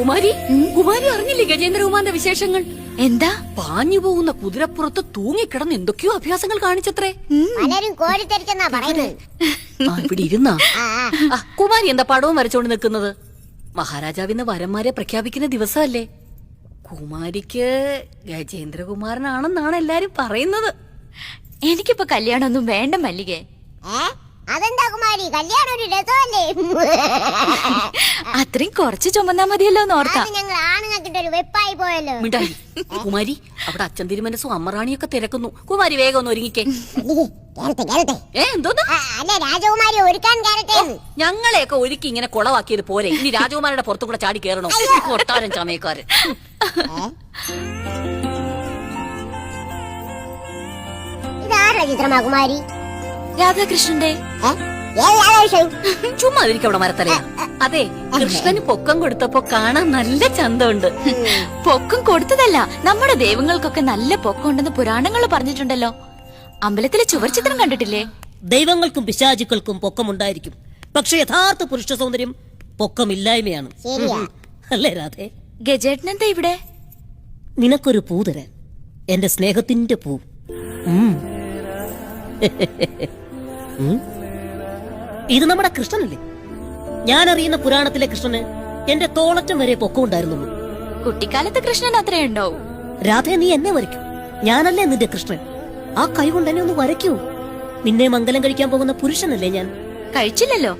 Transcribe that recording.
കുമാരി കുമാരി അറിഞ്ഞില്ലേ ഗജേന്ദ്രകുമാറിന്റെ വിശേഷങ്ങൾ? എന്താ? പാഞ്ഞു പോകുന്ന കുതിരപ്പുറത്ത് തൂങ്ങിക്കിടന്ന് എന്തൊക്കെയോ അഭ്യാസങ്ങൾ കാണിച്ചത്രേ. പലരും കോരിത്തെരിച്ചെന്നാ പറയുന്നത്. ഇവിടെ ഇരുന്നാ കുമാരി എന്താ പടവും വരച്ചോണ്ട് നിൽക്കുന്നത്? മഹാരാജാവിന്ന് വരന്മാരെ പ്രഖ്യാപിക്കുന്ന ദിവസമല്ലേ? കുമാരിക്ക് ഗജേന്ദ്രകുമാരനാണെന്നാണ് എല്ലാരും പറയുന്നത്. എനിക്കിപ്പോ കല്യാണമൊന്നും വേണ്ട മല്ലികേ. അതെന്താ കുമാരി, കല്യാണം ഒരു രസമല്ലേ? അത്രയും കുറച്ച് ചുമന്നാ മതിയല്ലോ ഓർത്താ. ഞങ്ങൾ ആണുങ്ങൾക്കിട്ടൊരു വെപ്പായി പോയല്ലോ. മിണ്ടായി കുമാരി, അവിടെ അച്ഛൻ തിരുമനസും അമ്മറാണിയൊക്കെ തിരക്കുന്നു. കുമാരി വേഗം ഒന്ന് ഒരുങ്ങിക്കേ. എന്തോന്ന്? അല്ല, രാജകുമാരി ഒരുക്കാൻ കയറട്ടെ. ഞങ്ങളെയൊക്കെ ഒരുക്കി ഇങ്ങനെ കുളവാക്കിയത് പോരെ? ഇനി രാജകുമാരുടെ പുറത്തു കൂടെ ചാടി കയറണോ? കൊട്ടാരൻ ചമയക്കാരൻ. ഇതാരുടെ ചിത്രമാ കുമാരി? രാധാകൃഷ്ണന്റെ. ചുമ്മാ ഇരിക്കും അവിടെ മരത്തലയാ. അതെ, കൃഷ്ണന് പൊക്കം കൊടുത്തപ്പോ കാണാൻ നല്ല ചന്തമുണ്ട്. പൊക്കം കൊടുത്തതല്ല, നമ്മുടെ ദൈവങ്ങൾക്കൊക്കെ നല്ല പൊക്കം ഉണ്ടെന്ന് പുരാണങ്ങൾ പറഞ്ഞിട്ടുണ്ടല്ലോ. അമ്പലത്തിലെ ചുവർ ചിത്രം കണ്ടിട്ടില്ലേ? ദൈവങ്ങൾക്കും പിശാചുക്കൾക്കും പൊക്കമുണ്ടായിരിക്കും, പക്ഷെ യഥാർത്ഥ പുരുഷ സൗന്ദര്യം പൊക്കമില്ലായ്മയാണ്. അല്ലേ രാധേ? ഗജേട്ടനെന്താ ഇവിടെ? നിനക്കൊരു പൂ തരാൻ, എന്റെ സ്നേഹത്തിന്റെ പൂ. ഇത് നമ്മുടെ കൃഷ്ണനല്ലേ? ഞാൻ അറിയുന്ന പുരാണത്തിലെ കൃഷ്ണന് എന്റെ തോളറ്റം വരെ പൊക്കം ഉണ്ടായിരുന്നുള്ളൂ. കുട്ടിക്കാലത്ത് കൃഷ്ണൻ അത്രയുണ്ടോ? രാധേ, നീ എന്നെ വരയ്ക്കൂ, ഞാനല്ലേ നിന്റെ കൃഷ്ണൻ. ആ കൈ കൊണ്ട് എന്നെ ഒന്ന് വരയ്ക്കൂ. നിന്നെ മംഗലം കഴിക്കാൻ പോകുന്ന പുരുഷനല്ലേ ഞാൻ? കഴിച്ചില്ലല്ലോ.